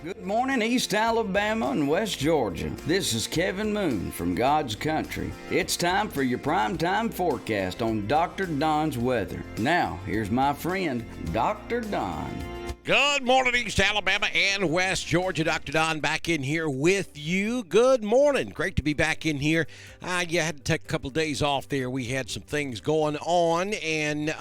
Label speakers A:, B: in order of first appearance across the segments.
A: Good morning, East Alabama and West Georgia. This is Kevin Moon from God's Country. It's time for your primetime forecast on Dr. Don's weather. Now, here's my friend, Dr. Don.
B: Good morning, East Alabama and West Georgia. Dr. Don back in here with you. Good morning. Great to be back in here. You had to take a couple of days off there. We had some things going on and,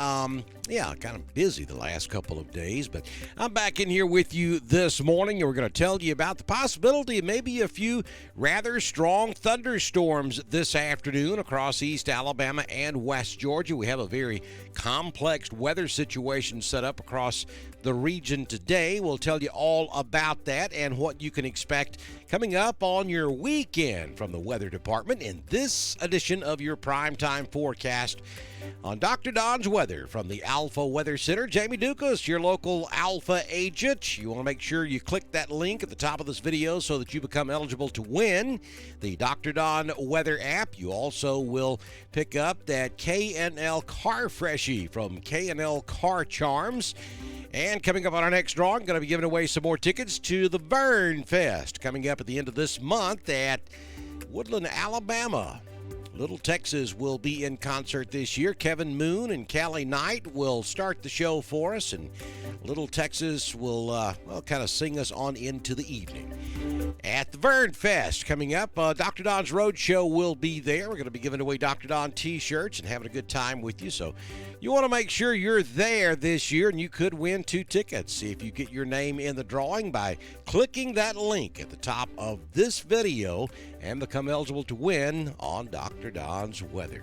B: kind of busy the last couple of days. But I'm back in here with you this morning, and we're going to tell you about the possibility of maybe a few rather strong thunderstorms this afternoon across East Alabama and West Georgia. We have a very complex weather situation set up across the region today. We'll tell you all about that and what you can expect coming up on your weekend from the Weather Department in this edition of your Primetime Forecast on Dr. Don's Weather from the Alpha Weather Center. Jamie Dukas, your local Alpha agent. You want to make sure you click that link at the top of this video so that you become eligible to win the Dr. Don Weather app. You also will pick up that K&L Car Freshie from K&L Car Charms. And coming up on our next drawing, going to be giving away some more tickets to the Vern Fest coming up at the end of this month at Woodland, Alabama. Little Texas will be in concert this year. Kevin Moon and Callie Knight will start the show for us, and Little Texas will kind of sing us on into the evening. At the Vern Fest coming up, Dr. Don's Road Show will be there. We're going to be giving away Dr. Don t-shirts and having a good time with you. So you want to make sure you're there this year, and you could win 2 tickets. See if you get your name in the drawing by clicking that link at the top of this video and become eligible to win on Dr. Don's Weather.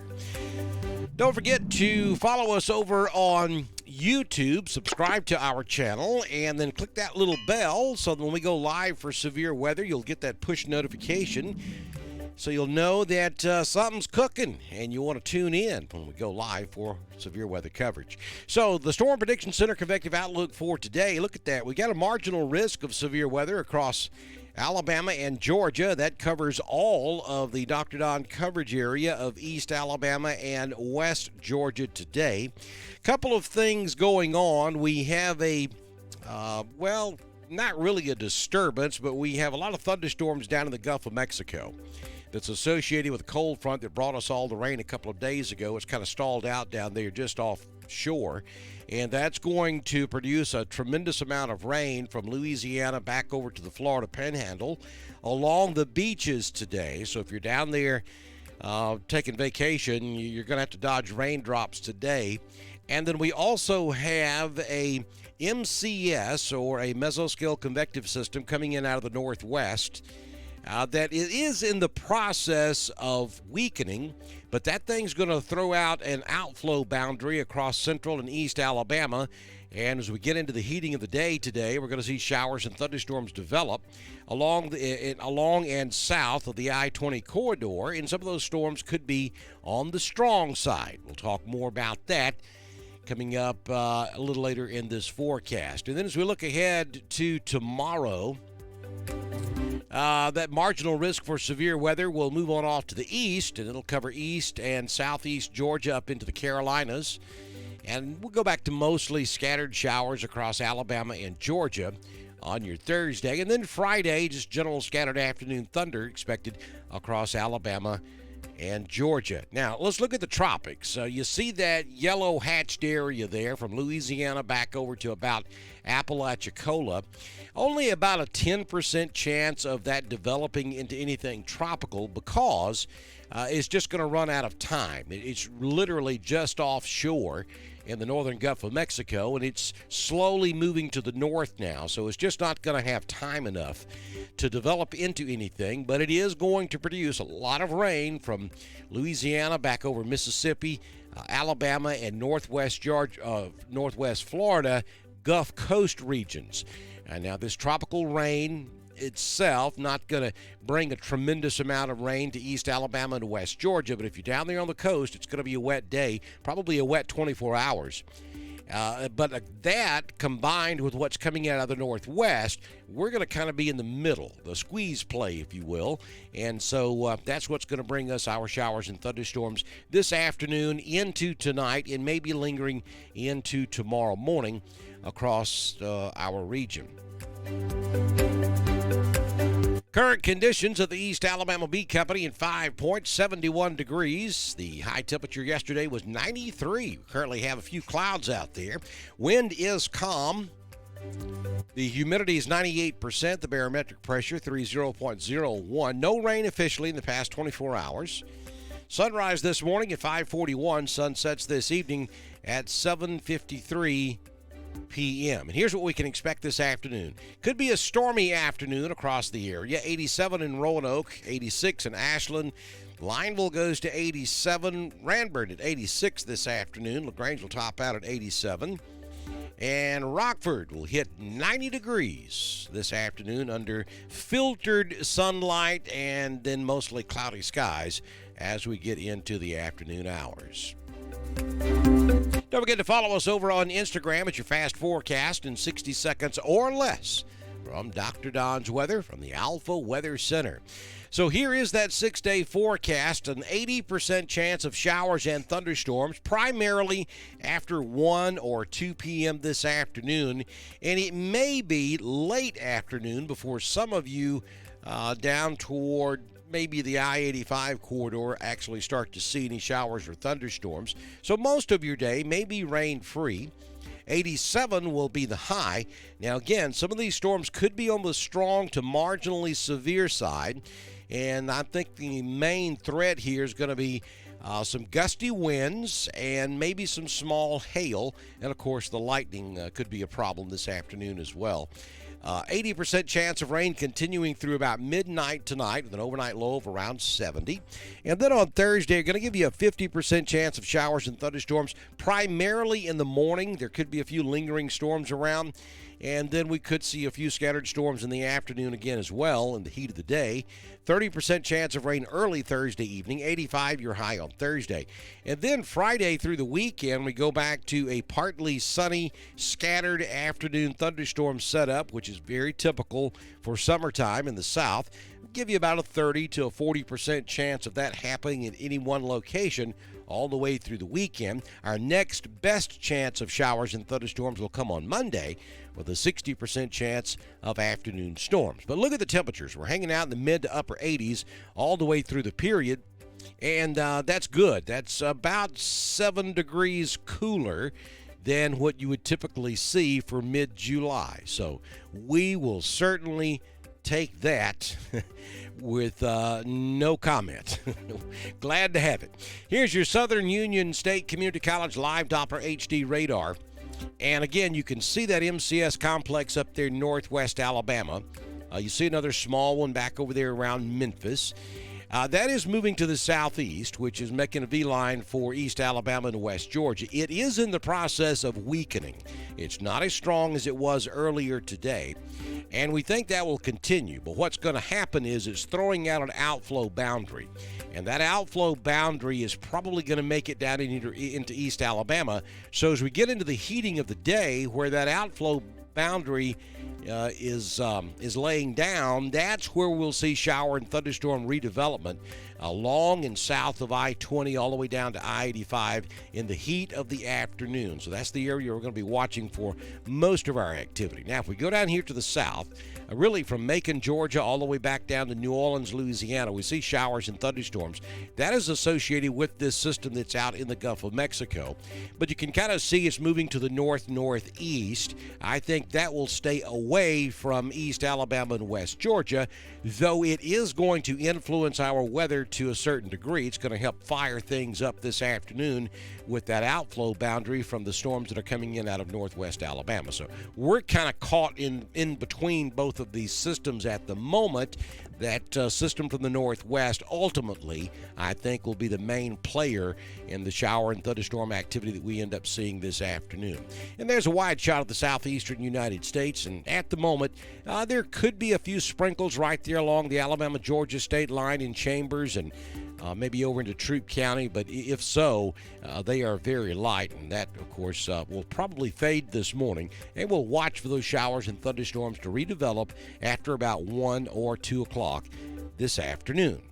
B: Don't forget to follow us over on YouTube, subscribe to our channel, and then click that little bell so that when we go live for severe weather, you'll get that push notification so you'll know that something's cooking and you want to tune in when we go live for severe weather coverage. So the Storm Prediction Center convective outlook for today, look at that. We got a marginal risk of severe weather across Alabama and Georgia. That covers all of the Dr. Don coverage area of East Alabama and West Georgia today. Couple of things going on. We have a, not really a disturbance, but we have a lot of thunderstorms down in the Gulf of Mexico that's associated with a cold front that brought us all the rain a couple of days ago. It's kind of stalled out down there just offshore, and that's going to produce a tremendous amount of rain from Louisiana back over to the Florida Panhandle along the beaches today. So if you're down there taking vacation, you're going to have to dodge raindrops today. And then we also have a MCS, or a mesoscale convective system, coming in out of the northwest. That it is in the process of weakening, but that thing's going to throw out an outflow boundary across central and east Alabama. And as we get into the heating of the day today, we're going to see showers and thunderstorms develop along and south of the I-20 corridor, and some of those storms could be on the strong side. We'll talk more about that coming up a little later in this forecast. And then as we look ahead to tomorrow, that marginal risk for severe weather will move on off to the east, and it'll cover east and southeast Georgia up into the Carolinas. And we'll go back to mostly scattered showers across Alabama and Georgia on your Thursday. And then Friday, just general scattered afternoon thunder expected across Alabama and Georgia. Now, let's look at the tropics. You see that yellow hatched area there from Louisiana back over to about Apalachicola. Only about a 10% chance of that developing into anything tropical because it's just going to run out of time. It's literally just offshore in the northern Gulf of Mexico, and it's slowly moving to the north now, so it's just not going to have time enough to develop into anything, but it is going to produce a lot of rain from Louisiana back over Mississippi, Alabama, and northwest Georgia, northwest Florida, Gulf Coast regions. And now this tropical rain itself not going to bring a tremendous amount of rain to East Alabama and West Georgia, but if you're down there on the coast, it's going to be a wet day, probably a wet 24 hours. But that combined with what's coming out of the northwest, we're going to kind of be in the middle, the squeeze play, if you will. And so that's what's going to bring us our showers and thunderstorms this afternoon into tonight and maybe lingering into tomorrow morning across our region. Current conditions at the East Alabama Bee Company in 5 Points, 71 degrees. The high temperature yesterday was 93. We currently have a few clouds out there. Wind is calm. The humidity is 98%. The barometric pressure, 30.01. No rain officially in the past 24 hours. Sunrise this morning at 5:41. Sunsets this evening at 7:53 p.m. And here's what we can expect this afternoon. Could be a stormy afternoon across the area. 87 in Roanoke, 86 in Ashland. Lineville goes to 87. Ranburne at 86 this afternoon. LaGrange will top out at 87. And Rockford will hit 90 degrees this afternoon under filtered sunlight and then mostly cloudy skies as we get into the afternoon hours. Don't forget to follow us over on Instagram at your fast forecast in 60 seconds or less from Dr. Don's Weather from the Alpha Weather Center. So here is that 6-day forecast, an 80% chance of showers and thunderstorms, primarily after 1 or 2 p.m. this afternoon. And it may be late afternoon before some of you down toward maybe the I-85 corridor actually start to see any showers or thunderstorms. So most of your day may be rain-free. 87 will be the high. Now again, some of these storms could be on the strong to marginally severe side. And I think the main threat here is going to be some gusty winds and maybe some small hail. And, of course, the lightning could be a problem this afternoon as well. 80% chance of rain continuing through about midnight tonight with an overnight low of around 70. And then on Thursday, we're going to give you a 50% chance of showers and thunderstorms, primarily in the morning. There could be a few lingering storms around. And then we could see a few scattered storms in the afternoon again as well in the heat of the day. 30% chance of rain early Thursday evening, 85 your high on Thursday. And then Friday through the weekend, we go back to a partly sunny, scattered afternoon thunderstorm setup, which is very typical for summertime in the south. We'll give you about a 30 to a 40% chance of that happening in any one location all the way through the weekend. Our next best chance of showers and thunderstorms will come on Monday with a 60% chance of afternoon storms. But look at the temperatures. We're hanging out in the mid to upper 80s all the way through the period, and that's good. That's about 7 degrees cooler than what you would typically see for mid-July. So we will certainly take that with no comment. Glad to have it. Here's your Southern Union State Community College live Doppler HD radar. And again, you can see that MCS complex up there northwest Alabama. You see another small one back over there around Memphis. That is moving to the southeast, which is making a V-line for East Alabama and West Georgia. It is in the process of weakening. It's not as strong as it was earlier today, and we think that will continue. But what's going to happen is it's throwing out an outflow boundary, and that outflow boundary is probably going to make it down into East Alabama. So as we get into the heating of the day where that outflow boundary is laying down, that's where we'll see shower and thunderstorm redevelopment along and south of I-20 all the way down to I-85 in the heat of the afternoon. So that's the area we're going to be watching for most of our activity. Now, if we go down here to the south, really from Macon, Georgia, all the way back down to New Orleans, Louisiana, we see showers and thunderstorms. That is associated with this system that's out in the Gulf of Mexico. But you can kind of see it's moving to the north-northeast. I think that will stay away from East Alabama and West Georgia, though it is going to influence our weather to a certain degree. It's going to help fire things up this afternoon with that outflow boundary from the storms that are coming in out of northwest Alabama. So we're kind of caught in between both of these systems at the moment. That system from the northwest ultimately, I think, will be the main player in the shower and thunderstorm activity that we end up seeing this afternoon. And there's a wide shot of the southeastern United States, and at the moment, there could be a few sprinkles right there along the Alabama-Georgia state line in Chambers and maybe over into Troup County, but if so, they are very light, and that, of course, will probably fade this morning, and we'll watch for those showers and thunderstorms to redevelop after about 1 or 2 o'clock this afternoon.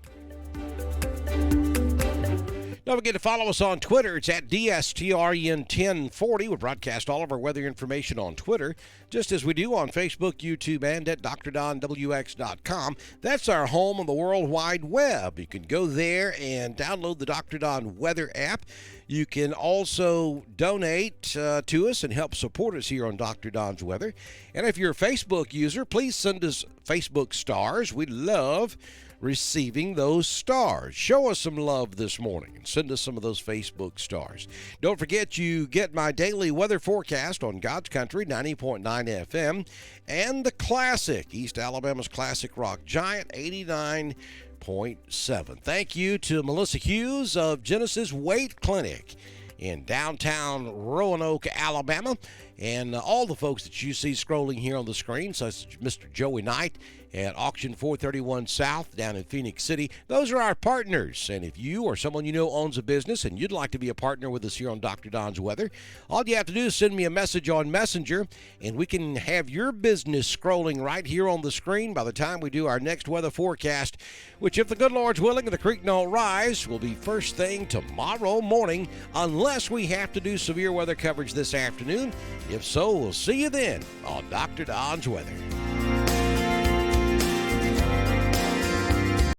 B: Don't forget to follow us on Twitter. It's at DSTRN1040. We broadcast all of our weather information on Twitter, just as we do on Facebook, YouTube, and at DrDonWX.com. That's our home on the World Wide Web. You can go there and download the Dr. Don Weather app. You can also donate to us and help support us here on Dr. Don's Weather. And if you're a Facebook user, please send us Facebook stars. We love receiving those stars. Show us some love this morning and send us some of those Facebook stars. Don't forget, you get my daily weather forecast on God's Country 90.9 FM and the classic, East Alabama's classic rock giant 89.7. Thank you to Melissa Hughes of Genesis Weight Clinic in downtown Roanoke, Alabama, and all the folks that you see scrolling here on the screen, such as Mr. Joey Knight at Auction 431 South down in Phoenix City. Those are our partners, and if you or someone you know owns a business and you'd like to be a partner with us here on Dr. Don's Weather, all you have to do is send me a message on Messenger, and we can have your business scrolling right here on the screen by the time we do our next weather forecast, which, if the good Lord's willing and the creek don't rise, will be first thing tomorrow morning, unless we have to do severe weather coverage this afternoon. If so, we'll see you then on Dr. Don's Weather.